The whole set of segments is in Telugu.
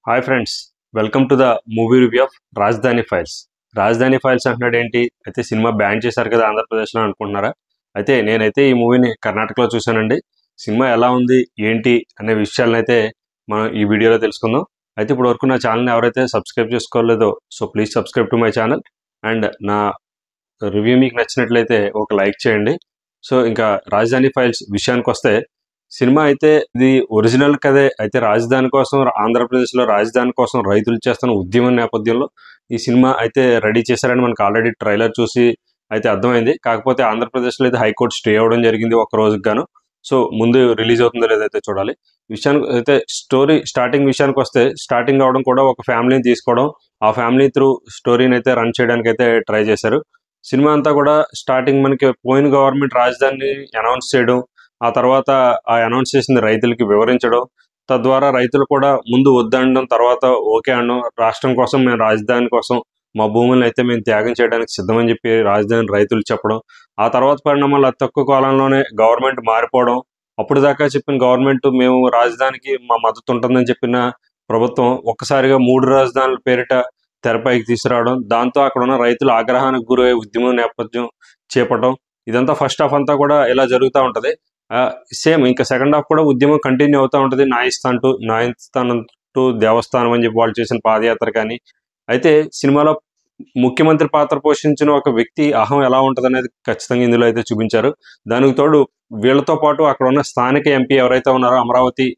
Hi friends, welcome to the movie review of రాజధాని ఫైల్స్. రాజధాని ఫైల్స్ అంటున్నాడు ఏంటి అయితే సినిమా బ్యాన్ చేశారు కదా ఆంధ్రప్రదేశ్లో అనుకుంటున్నారా? అయితే నేనైతే ఈ మూవీని కర్ణాటకలో చూశానండి. సినిమా ఎలా ఉంది ఏంటి అనే విషయాలను అయితే మనం ఈ వీడియోలో తెలుసుకుందాం. అయితే ఇప్పుడు వరకు నా ఛానల్ని ఎవరైతే సబ్స్క్రైబ్ చేసుకోలేదో so please subscribe to my channel and నా రివ్యూ మీకు నచ్చినట్లయితే ఒక లైక్ చేయండి. సో ఇంకా రాజధాని ఫైల్స్ విషయానికి వస్తే సినిమా అయితే ఇది ఒరిజినల్ కథే. అయితే రాజధాని కోసం ఆంధ్రప్రదేశ్లో రాజధాని కోసం రైతులు చేస్తున్న ఉద్యమం నేపథ్యంలో ఈ సినిమా అయితే రెడీ చేశారని మనకు ఆల్రెడీ ట్రైలర్ చూసి అయితే అర్థమైంది. కాకపోతే ఆంధ్రప్రదేశ్లో అయితే హైకోర్టు స్టే అవ్వడం జరిగింది ఒక రోజుకి గాను. సో ముందు రిలీజ్ అవుతుందో లేదైతే చూడాలి. విషయానికి అయితే స్టోరీ స్టార్టింగ్ విషయానికి వస్తే స్టార్టింగ్ అవడం కూడా ఒక ఫ్యామిలీని తీసుకోవడం, ఆ ఫ్యామిలీ త్రూ స్టోరీని అయితే రన్ చేయడానికి అయితే ట్రై చేశారు. సినిమా అంతా కూడా స్టార్టింగ్ మనకి పోయిన గవర్నమెంట్ రాజధానిని అనౌన్స్ చేయడం, ఆ తర్వాత ఆ అనౌన్స్ చేసింది రైతులకి వివరించడం, తద్వారా రైతులు కూడా ముందు వద్దనడం, తర్వాత ఓకే అనడం, రాష్ట్రం కోసం మేము రాజధాని కోసం మా భూములను అయితే మేము త్యాగం చేయడానికి సిద్ధమని చెప్పి రాజధాని రైతులు చెప్పడం, ఆ తర్వాత పరిణామాలు అతి తక్కువ కాలంలోనే గవర్నమెంట్ మారిపోవడం, అప్పుడు దాకా చెప్పిన గవర్నమెంట్ మేము రాజధానికి మా మద్దతు ఉంటుందని చెప్పిన ప్రభుత్వం ఒక్కసారిగా 3 రాజధానుల పేరిట తెరపైకి తీసుకురావడం, దాంతో అక్కడ ఉన్న రైతులు ఆగ్రహానికి గురై ఉద్యమం నేపథ్యం చేపట్టడం, ఇదంతా ఫస్ట్ హాఫ్ అంతా కూడా ఇలా జరుగుతూ ఉంటుంది. సేమ్ ఇంకా సెకండ్ హాఫ్ కూడా ఉద్యమం కంటిన్యూ అవుతూ ఉంటుంది. న్యాయస్థానం టు దేవస్థానం అని చెప్పి వాళ్ళు చేసిన పాదయాత్ర కానీ. అయితే సినిమాలో ముఖ్యమంత్రి పాత్ర పోషించిన ఒక వ్యక్తి అహం ఎలా ఉంటుంది అనేది ఖచ్చితంగా ఇందులో అయితే చూపించారు. దానికి తోడు వీళ్ళతో పాటు అక్కడ ఉన్న స్థానిక ఎంపీ ఎవరైతే ఉన్నారో అమరావతి,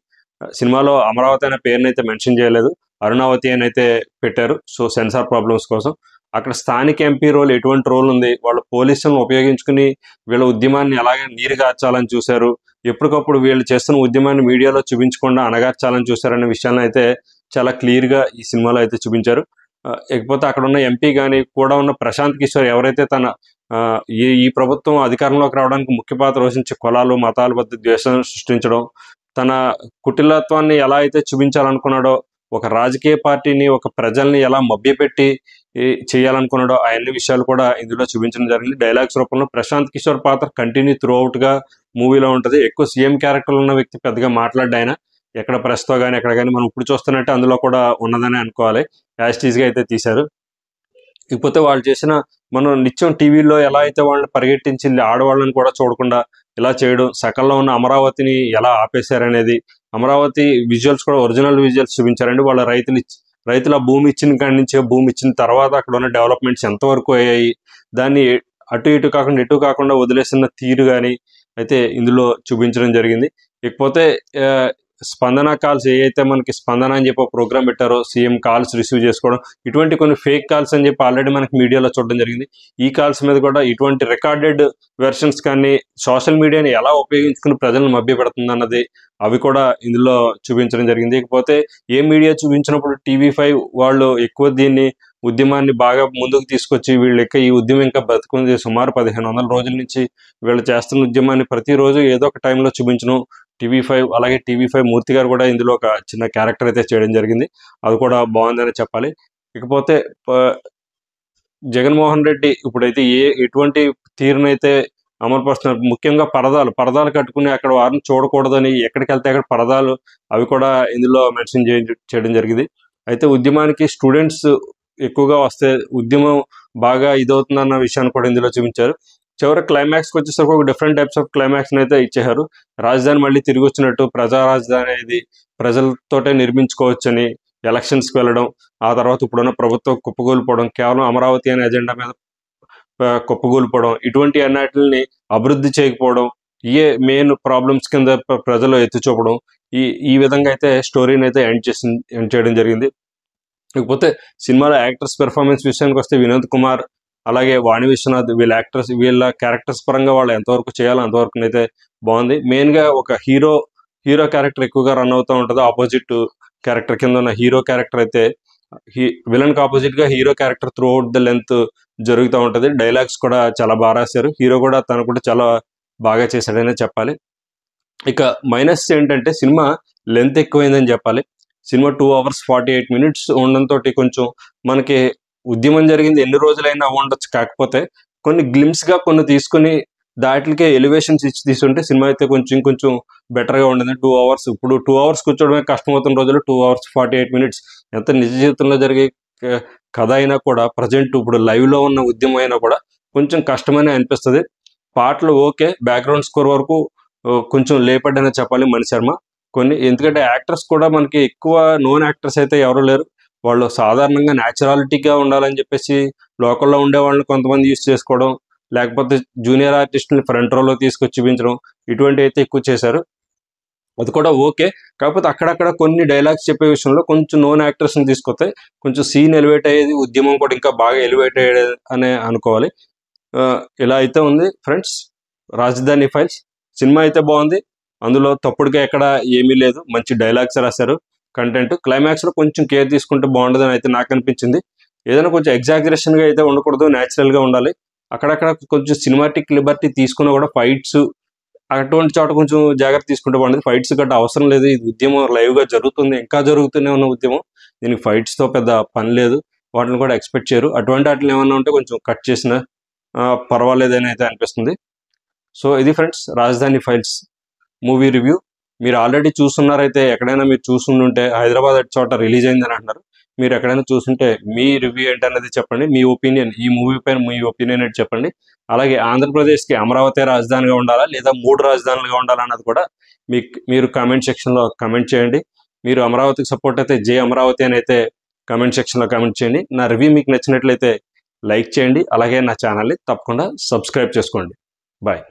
సినిమాలో అమరావతి అనే పేరుని అయితే మెన్షన్ చేయలేదు, అరుణావతి అని అయితే పెట్టారు. సో సెన్సార్ ప్రాబ్లమ్స్ కోసం అక్కడ స్థానిక ఎంపీ రోల్ ఎటువంటి రోల్ ఉంది, వాళ్ళు పోలీసులను ఉపయోగించుకుని వీళ్ళ ఉద్యమాన్ని ఎలాగే నీరుగార్చాలని చూశారు, ఎప్పటికప్పుడు వీళ్ళు చేస్తున్న ఉద్యమాన్ని మీడియాలో చూపించకుండా అణగార్చాలని చూశారనే విషయాన్ని అయితే చాలా క్లియర్గా ఈ సినిమాలో అయితే చూపించారు. ఇకపోతే అక్కడ ఉన్న ఎంపీ కానీ కూడా ఉన్న ప్రశాంత్ కిషోర్ ఎవరైతే తన ఈ ప్రభుత్వం అధికారంలోకి రావడానికి ముఖ్య పాత్ర వహించే కులాలు మతాల మధ్య ద్వేషాన్ని సృష్టించడం, తన కుటిలత్వాన్ని ఎలా అయితే చూపించాలనుకున్నాడో, ఒక రాజకీయ పార్టీని ఒక ప్రజల్ని ఎలా మభ్యపెట్టి చేయాలనుకున్నాడో ఆ అన్ని విషయాలు కూడా ఇందులో చూపించడం జరిగింది. డైలాగ్స్ రూపంలో ప్రశాంత్ కిషోర్ పాత్ర కంటిన్యూ త్రూ అవుట్గా మూవీలో ఉంటుంది. ఎక్కువ సీఎం క్యారెక్టర్ ఉన్న వ్యక్తి పెద్దగా మాట్లాడ్డా ఆయన ఎక్కడ ప్రెస్తో కానీ ఎక్కడ కానీ మనం ఇప్పుడు చూస్తున్నట్టే అందులో కూడా ఉన్నదని అనుకోవాలి. యాస్టీజ్గా అయితే తీశారు. ఇకపోతే వాళ్ళు చేసిన మనం నిత్యం టీవీలో ఎలా అయితే వాళ్ళని పరిగెట్టించి ఆడవాళ్ళని కూడా చూడకుండా ఇలా చేయడం, సకల్లో ఉన్న అమరావతిని ఎలా ఆపేశారనేది, అమరావతి విజువల్స్ కూడా ఒరిజినల్ విజువల్స్ చూపించారండి. వాళ్ళ రైతుల భూమి ఇచ్చిన కాడి నుంచే భూమి ఇచ్చిన తర్వాత అక్కడ ఉన్న డెవలప్మెంట్స్ ఎంతవరకు అయ్యాయి, దాన్ని అటు ఇటు కాకుండా వదిలేసిన తీరు కానీ అయితే ఇందులో చూపించడం జరిగింది. ఇకపోతే స్పందన కాల్స్ ఏవైతే మనకి స్పందన అని చెప్పి ప్రోగ్రామ్ పెట్టారో, సీఎం కాల్స్ రిసీవ్ చేసుకోవడం, ఇటువంటి కొన్ని ఫేక్ కాల్స్ అని చెప్పి ఆల్రెడీ మనకి మీడియాలో చూడడం జరిగింది. ఈ కాల్స్ మీద కూడా ఇటువంటి రికార్డెడ్ వెర్షన్స్ కానీ సోషల్ మీడియాని ఎలా ఉపయోగించుకుని ప్రజలను మభ్యపెడుతుంది అన్నది అవి కూడా ఇందులో చూపించడం జరిగింది. ఇకపోతే ఏ మీడియా చూపించినప్పుడు TV5 వాళ్ళు ఎక్కువ దీన్ని ఉద్యమాన్ని బాగా ముందుకు తీసుకొచ్చి వీళ్ళు ఈ ఉద్యమం ఇంకా బతుకుంది, సుమారు 1500 రోజుల నుంచి వీళ్ళు చేస్తున్న ఉద్యమాన్ని ప్రతిరోజు ఏదో ఒక టైంలో చూపించడం TV5, అలాగే TV5 మూర్తి గారు కూడా ఇందులో ఒక చిన్న క్యారెక్టర్ అయితే చేయడం జరిగింది. అది కూడా బాగుందని చెప్పాలి. ఇకపోతే జగన్మోహన్ రెడ్డి ఇప్పుడైతే ఎటువంటి తీరునైతే అమలుపరుస్తున్నారు, ముఖ్యంగా పరదాలు కట్టుకుని అక్కడ వారిని చూడకూడదని, ఎక్కడికి వెళ్తే అక్కడ పరదాలు అవి కూడా ఇందులో మెన్షన్ చేయడం జరిగింది. అయితే ఉద్యమానికి స్టూడెంట్స్ ఎక్కువగా వస్తే ఉద్యమం బాగా ఇదవుతుందన్న విషయాన్ని కూడా ఇందులో చూపించారు. చివరి క్లైమాక్స్కి వచ్చేసరికి ఒక డిఫరెంట్ టైప్స్ ఆఫ్ క్లైమాక్స్ని అయితే ఇచ్చేశారు. రాజధాని మళ్ళీ తిరిగి వచ్చినట్టు, ప్రజా రాజధాని అనేది ప్రజలతోటే నిర్మించుకోవచ్చని, ఎలక్షన్స్కి వెళ్ళడం, ఆ తర్వాత ఇప్పుడున్న ప్రభుత్వం కుప్పకూలిపోవడం, కేవలం అమరావతి అనే ఎజెండా మీద కుప్పకూలిపోవడం, ఇటువంటి అన్నిటిని అభివృద్ధి చేయకపోవడం, మెయిన్ ప్రాబ్లమ్స్ కింద ప్రజలు ఎత్తి చూపడం, ఈ విధంగా అయితే స్టోరీని అయితే ఎండ్ చేయడం జరిగింది. ఇకపోతే సినిమాలో యాక్టర్స్ పెర్ఫార్మెన్స్ విషయానికి వస్తే వినోద్ కుమార్ అలాగే వాణి విశ్వనాథ్ వీళ్ళ క్యారెక్టర్స్ పరంగా వాళ్ళు ఎంతవరకు చేయాలో అంతవరకు అయితే బాగుంది. మెయిన్గా ఒక హీరో క్యారెక్టర్ ఎక్కువగా రన్ అవుతూ ఉంటుంది. ఆపోజిట్ క్యారెక్టర్ కింద ఉన్న హీరో క్యారెక్టర్ అయితే విలన్కి ఆపోజిట్గా hero character through out the length జరుగుతూ ఉంటుంది. డైలాగ్స్ కూడా చాలా బాగా రాశారు. హీరో కూడా తను కూడా చాలా బాగా చేశాడనే చెప్పాలి. ఇక మైనస్ ఏంటంటే సినిమా లెంత్ ఎక్కువైందని చెప్పాలి. సినిమా 2 hours 48 minutes ఉండడంతో కొంచెం మనకి ఉద్యమం జరిగింది ఎన్ని రోజులైనా ఉండొచ్చు, కాకపోతే కొన్ని గ్లిమ్స్గా కొన్ని తీసుకుని దాటికే ఎలివేషన్స్ ఇచ్చి తీసుకుంటే సినిమా అయితే కొంచెం బెటర్గా ఉండేది. 2 అవర్స్, ఇప్పుడు 2 అవర్స్ కూర్చోవడమే కష్టమవుతున్న రోజులు 2 అవర్స్ 48 మినిట్స్. ఎంత నిజ జీవితంలో జరిగే కథ అయినా కూడా ప్రజెంట్ ఇప్పుడు లైవ్లో ఉన్న ఉద్యమం అయినా కూడా కొంచెం కష్టమని అనిపిస్తుంది. పాటలు ఓకే, బ్యాక్గ్రౌండ్ స్కోర్ వరకు కొంచెం లేపడ్డనే చెప్పాలి మణి శర్మ. ఎందుకంటే యాక్టర్స్ కూడా మనకి ఎక్కువ నోన్ యాక్టర్స్ అయితే ఎవరు లేరు. వాళ్ళు సాధారణంగా న్యాచురాలిటీగా ఉండాలని చెప్పేసి లోకల్లో ఉండే వాళ్ళని కొంతమంది యూస్ చేసుకోవడం, లేకపోతే జూనియర్ ఆర్టిస్టుని ఫ్రంట్ రోలో తీసుకొచ్చి చూపించడం, ఇటువంటివి అయితే ఎక్కువ చేశారు. అది కూడా ఓకే. కాకపోతే అక్కడక్కడ కొన్ని డైలాగ్స్ చెప్పే విషయంలో కొంచెం నోన్ యాక్టర్స్ని తీసుకొస్తే కొంచెం సీన్ ఎలివేట్ అయ్యేది, ఉద్యమం కూడా ఇంకా బాగా ఎలివేట్ అయ్యేది అనే అనుకోవాలి. ఇలా అయితే ఉంది ఫ్రెండ్స్ రాజధాని ఫైల్స్. సినిమా అయితే బాగుంది, అందులో తప్పుడుగా ఎక్కడ ఏమీ లేదు, మంచి డైలాగ్స్ రాశారు. కంటెంట్ క్లైమాక్స్లో కొంచెం కేర్ తీసుకుంటే బాగుంటుందని అయితే నాకు అనిపించింది. ఏదైనా కొంచెం ఎగ్జాగరేషన్గా అయితే ఉండకూడదు, న్యాచురల్గా ఉండాలి. అక్కడక్కడ కొంచెం సినిమాటిక్ లిబర్టీ తీసుకున్నా కూడా ఫైట్స్ అటువంటి చోట కొంచెం జాగ్రత్త తీసుకుంటే బాగుంటుంది. ఫైట్స్ గట్రా అవసరం లేదు, ఇది ఉద్యమం లైవ్గా జరుగుతుంది, ఇంకా జరుగుతూనే ఉన్న ఉద్యమం, దీనికి ఫైట్స్తో పెద్ద పని లేదు, వాటిని కూడా ఎక్స్పెక్ట్ చేయరు. అటువంటి వాటిని ఏమన్నా ఉంటే కొంచెం కట్ చేసిన పర్వాలేదని అయితే అనిపిస్తుంది. సో ఇది ఫ్రెండ్స్ రాజధాని ఫైల్స్ మూవీ రివ్యూ. మీరు ఆల్రెడీ చూస్తున్నారైతే, ఎక్కడైనా మీరు చూస్తుంటే హైదరాబాద్ అటు చోట రిలీజ్ అయిందని అంటున్నారు. మీరు ఎక్కడైనా చూస్తుంటే మీ రివ్యూ ఏంటనేది చెప్పండి, మీ ఒపీనియన్, ఈ మూవీ పైన మీ ఒపీనియన్ ఏంటి చెప్పండి. అలాగే ఆంధ్రప్రదేశ్కి అమరావతి రాజధానిగా ఉండాలా లేదా 3 రాజధానులుగా ఉండాలా అన్నది కూడా మీరు కామెంట్ సెక్షన్లో కమెంట్ చేయండి. మీరు అమరావతికి సపోర్ట్ అయితే జై అమరావతి అని అయితే కామెంట్ సెక్షన్లో కామెంట్ చేయండి. నా రివ్యూ మీకు నచ్చినట్లయితే లైక్ చేయండి, అలాగే నా ఛానల్ని తప్పకుండా సబ్స్క్రైబ్ చేసుకోండి. బాయ్.